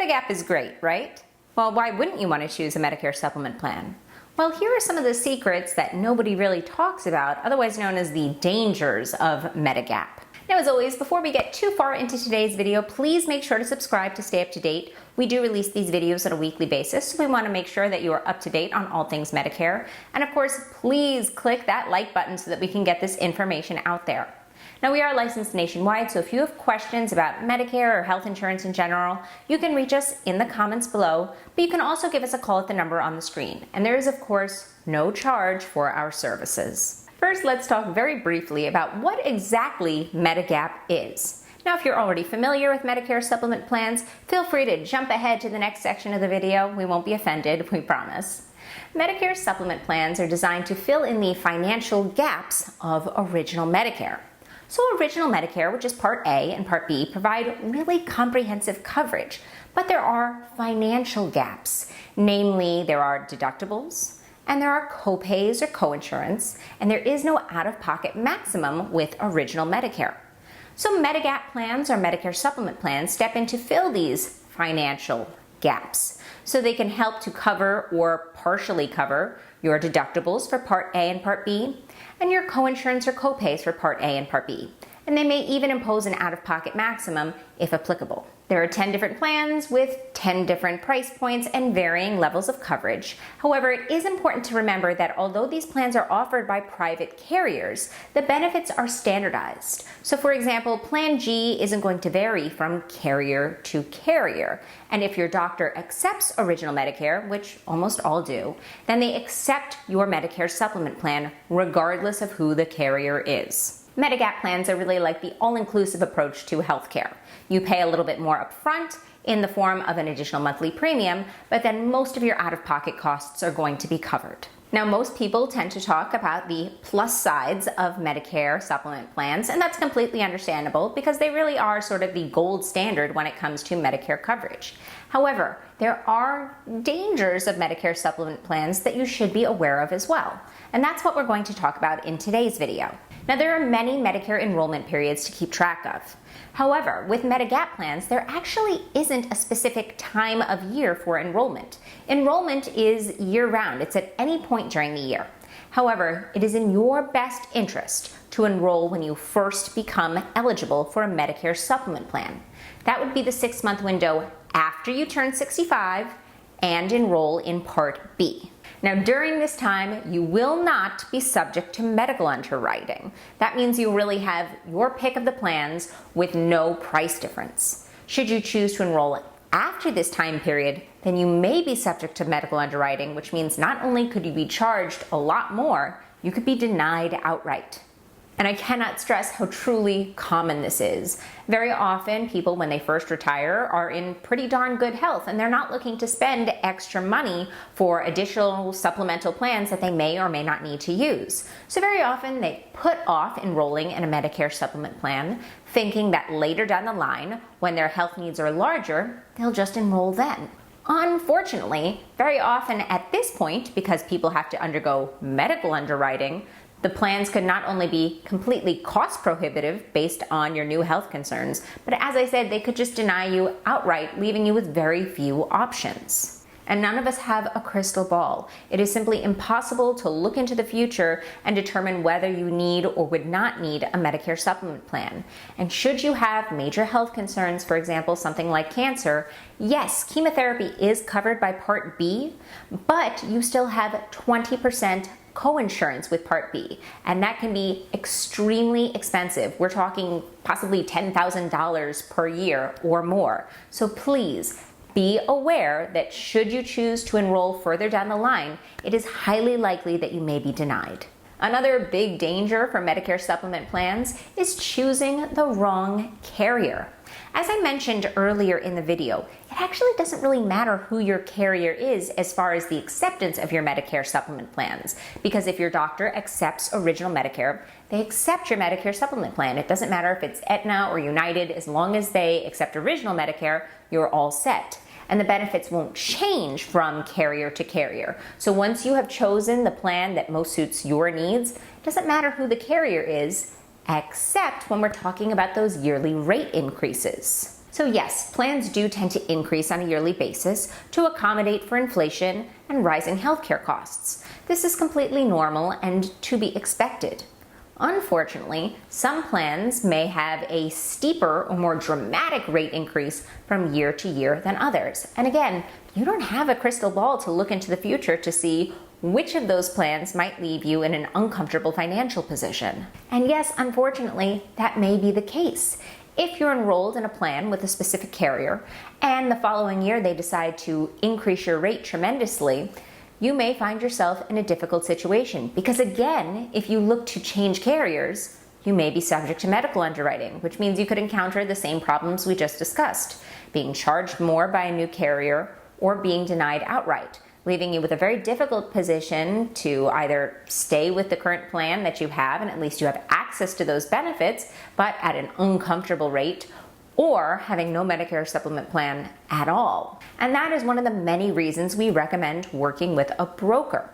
Medigap is great, right? Well, why wouldn't you want to choose a Medicare supplement plan? Well, here are some of the secrets that nobody really talks about, otherwise known as the dangers of Medigap. Now, as always, before we get too far into today's video, please make sure to subscribe to stay up to date. We do release these videos on a weekly basis, so we want to make sure that you are up to date on all things Medicare. And of course, please click that like button so that we can get this information out there. Now, we are licensed nationwide, so if you have questions about Medicare or health insurance in general, you can reach us in the comments below, but you can also give us a call at the number on the screen. And there is, of course, no charge for our services. First, let's talk very briefly about what exactly Medigap is. Now, if you're already familiar with Medicare supplement plans, feel free to jump ahead to the next section of the video. We won't be offended, we promise. Medicare supplement plans are designed to fill in the financial gaps of original Medicare. So original Medicare, which is Part A and Part B, provide really comprehensive coverage, but there are financial gaps. Namely, there are deductibles, and there are co-pays or coinsurance, and there is no out-of-pocket maximum with original Medicare. So Medigap plans or Medicare supplement plans step in to fill these financial gaps. So they can help to cover or partially cover your deductibles for Part A and Part B, and your coinsurance or copays for Part A and Part B. And they may even impose an out-of-pocket maximum if applicable. There are 10 different plans with 10 different price points and varying levels of coverage. However, it is important to remember that although these plans are offered by private carriers, the benefits are standardized. So for example, Plan G isn't going to vary from carrier to carrier. And if your doctor accepts original Medicare, which almost all do, then they accept your Medicare supplement plan regardless of who the carrier is. Medigap plans are really like the all-inclusive approach to healthcare. You pay a little bit more upfront in the form of an additional monthly premium, but then most of your out-of-pocket costs are going to be covered. Now, most people tend to talk about the plus sides of Medicare supplement plans, and that's completely understandable because they really are sort of the gold standard when it comes to Medicare coverage. However, there are dangers of Medicare supplement plans that you should be aware of as well, and that's what we're going to talk about in today's video. Now, there are many Medicare enrollment periods to keep track of. However, with Medigap plans, there actually isn't a specific time of year for enrollment. Enrollment is year-round. It's at any point during the year. However, it is in your best interest to enroll when you first become eligible for a Medicare supplement plan. That would be the 6-month window after you turn 65 and enroll in Part B. Now, during this time, you will not be subject to medical underwriting. That means you really have your pick of the plans with no price difference. Should you choose to enroll after this time period, then you may be subject to medical underwriting, which means not only could you be charged a lot more, you could be denied outright. And I cannot stress how truly common this is. Very often, people, when they first retire, are in pretty darn good health, and they're not looking to spend extra money for additional supplemental plans that they may or may not need to use. So very often, they put off enrolling in a Medicare supplement plan, thinking that later down the line, when their health needs are larger, they'll just enroll then. Unfortunately, very often at this point, because people have to undergo medical underwriting, the plans could not only be completely cost prohibitive based on your new health concerns, but as I said, they could just deny you outright, leaving you with very few options. And none of us have a crystal ball. It is simply impossible to look into the future and determine whether you need or would not need a Medicare supplement plan. And should you have major health concerns, for example, something like cancer, yes, chemotherapy is covered by Part B, but you still have 20% coinsurance with Part B, and that can be extremely expensive. We're talking possibly $10,000 per year or more. So please be aware that should you choose to enroll further down the line, it is highly likely that you may be denied. Another big danger for Medicare supplement plans is choosing the wrong carrier. As I mentioned earlier in the video, it actually doesn't really matter who your carrier is as far as the acceptance of your Medicare supplement plans, because if your doctor accepts original Medicare, they accept your Medicare supplement plan. It doesn't matter if it's Aetna or United, as long as they accept original Medicare, you're all set. And the benefits won't change from carrier to carrier. So once you have chosen the plan that most suits your needs, it doesn't matter who the carrier is, except when we're talking about those yearly rate increases. So yes, plans do tend to increase on a yearly basis to accommodate for inflation and rising healthcare costs. This is completely normal and to be expected. Unfortunately, some plans may have a steeper or more dramatic rate increase from year to year than others. And again, you don't have a crystal ball to look into the future to see which of those plans might leave you in an uncomfortable financial position. And yes, unfortunately, that may be the case. If you're enrolled in a plan with a specific carrier and the following year they decide to increase your rate tremendously, you may find yourself in a difficult situation because, again, if you look to change carriers, you may be subject to medical underwriting, which means you could encounter the same problems we just discussed, being charged more by a new carrier or being denied outright, leaving you with a very difficult position to either stay with the current plan that you have and at least you have access to those benefits, but at an uncomfortable rate, or having no Medicare supplement plan at all. And that is one of the many reasons we recommend working with a broker.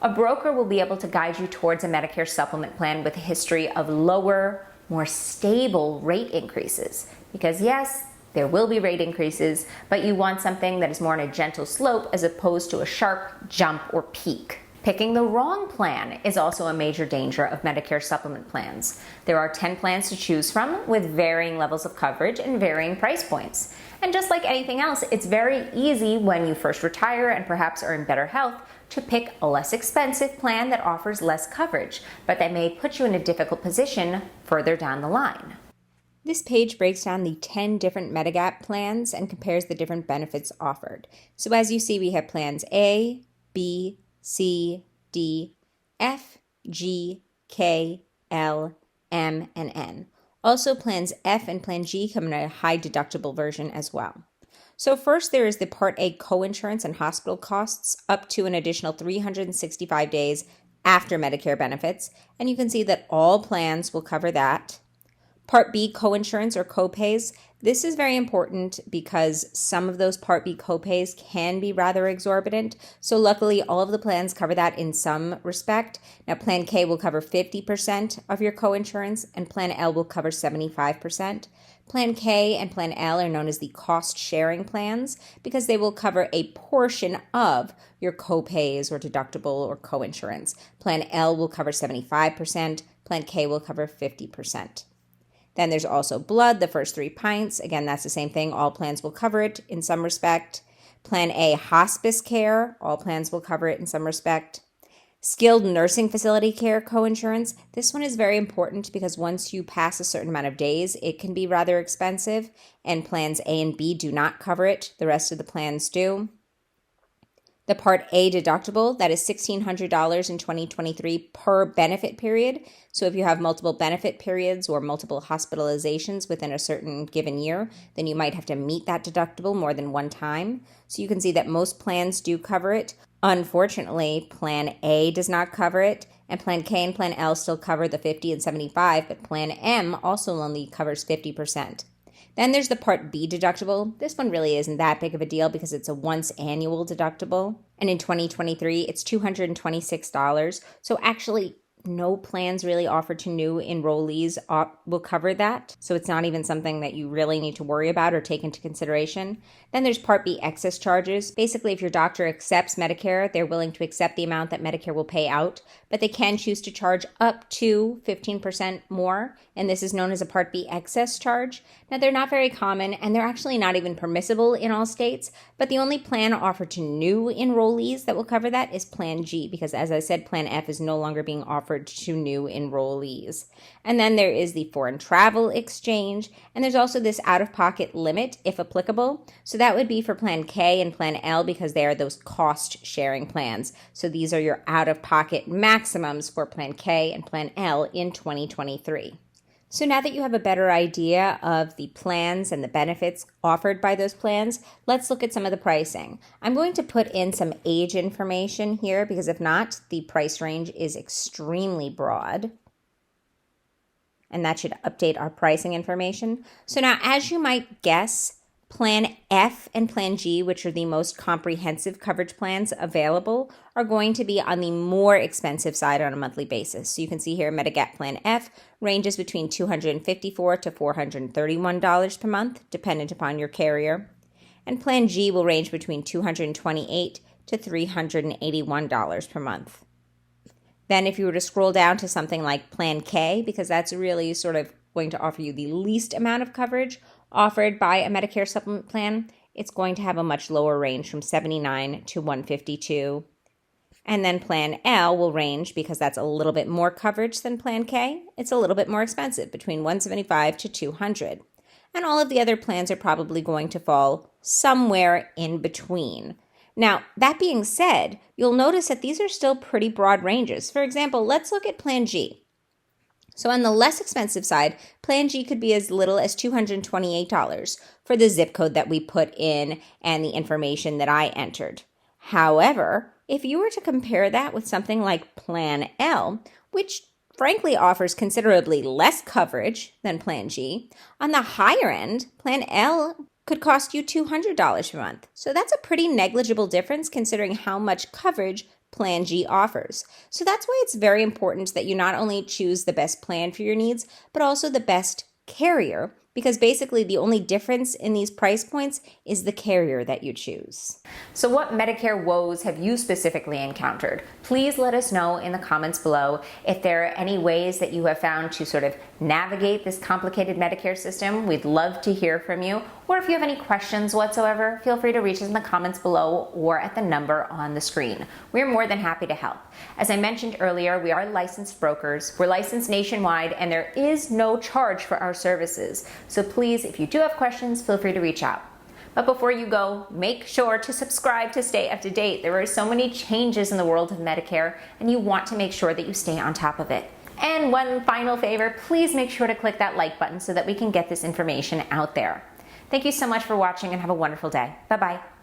A broker will be able to guide you towards a Medicare supplement plan with a history of lower, more stable rate increases. Because yes, there will be rate increases, but you want something that is more on a gentle slope as opposed to a sharp jump or peak. Picking the wrong plan is also a major danger of Medicare supplement plans. There are 10 plans to choose from with varying levels of coverage and varying price points. And just like anything else, it's very easy when you first retire and perhaps are in better health to pick a less expensive plan that offers less coverage, but that may put you in a difficult position further down the line. This page breaks down the 10 different Medigap plans and compares the different benefits offered. So as you see, we have plans A, B, C, D, F, G, K, L, M, and N. Also, plans F and plan G come in a high deductible version as well. So first, there is the Part A coinsurance and hospital costs up to an additional 365 days after Medicare benefits, and you can see that all plans will cover that. Part B coinsurance or copays. This is very important because some of those Part B copays can be rather exorbitant. So luckily, all of the plans cover that in some respect. Now, Plan K will cover 50% of your coinsurance and Plan L will cover 75%. Plan K and Plan L are known as the cost-sharing plans because they will cover a portion of your copays or deductible or coinsurance. Plan L will cover 75%. Plan K will cover 50%. Then there's also blood, the first 3 pints. Again, that's the same thing. All plans will cover it in some respect. Plan A, hospice care. All plans will cover it in some respect. Skilled nursing facility care coinsurance. This one is very important because once you pass a certain amount of days, it can be rather expensive. And plans A and B do not cover it. The rest of the plans do. The Part A deductible, that is $1,600 in 2023 per benefit period. So if you have multiple benefit periods or multiple hospitalizations within a certain given year, then you might have to meet that deductible more than one time. So you can see that most plans do cover it. Unfortunately, Plan A does not cover it, and Plan K and Plan L still cover the 50 and 75, but Plan M also only covers 50%. Then there's the Part B deductible. This one really isn't that big of a deal because it's a once annual deductible. And in 2023, it's $226. So actually, no plans really offered to new enrollees will cover that. So it's not even something that you really need to worry about or take into consideration. Then there's Part B excess charges. Basically, if your doctor accepts Medicare, they're willing to accept the amount that Medicare will pay out, but they can choose to charge up to 15% more, and this is known as a Part B excess charge. Now, they're not very common, and they're actually not even permissible in all states, but the only plan offered to new enrollees that will cover that is Plan G, because as I said, Plan F is no longer being offered to new enrollees. And then there is the foreign travel exchange, and there's also this out-of-pocket limit, if applicable. So that would be for Plan K and Plan L because they are those cost-sharing plans. So these are your out-of-pocket maximums for Plan K and Plan L in 2023. So now that you have a better idea of the plans and the benefits offered by those plans, let's look at some of the pricing. I'm going to put in some age information here because if not, the price range is extremely broad. And that should update our pricing information. So now, as you might guess, Plan F and Plan G, which are the most comprehensive coverage plans available, are going to be on the more expensive side on a monthly basis. So you can see here Medigap Plan F ranges between $254 to $431 per month, dependent upon your carrier. And Plan G will range between $228 to $381 per month. Then if you were to scroll down to something like Plan K, because that's really sort of going to offer you the least amount of coverage offered by a Medicare supplement plan, it's going to have a much lower range from $79 to $152. And then Plan L will range, because that's a little bit more coverage than Plan K, it's a little bit more expensive, between $175 to $200. And all of the other plans are probably going to fall somewhere in between. Now, that being said, you'll notice that these are still pretty broad ranges. For example, let's look at Plan G. So on the less expensive side, Plan G could be as little as $228 for the zip code that we put in and the information that I entered. However, if you were to compare that with something like Plan L, which frankly offers considerably less coverage than Plan G, on the higher end, Plan L could cost you $200 per month. So that's a pretty negligible difference considering how much coverage Plan G offers. So that's why it's very important that you not only choose the best plan for your needs, but also the best carrier, because basically the only difference in these price points is the carrier that you choose. So what Medicare woes have you specifically encountered? Please let us know in the comments below if there are any ways that you have found to sort of navigate this complicated Medicare system. We'd love to hear from you. Or if you have any questions whatsoever, feel free to reach us in the comments below or at the number on the screen. We're more than happy to help. As I mentioned earlier, we are licensed brokers. We're licensed nationwide, and there is no charge for our services. So please, if you do have questions, feel free to reach out. But before you go, make sure to subscribe to stay up to date. There are so many changes in the world of Medicare, and you want to make sure that you stay on top of it. And one final favor, please make sure to click that like button so that we can get this information out there. Thank you so much for watching and have a wonderful day. Bye-bye.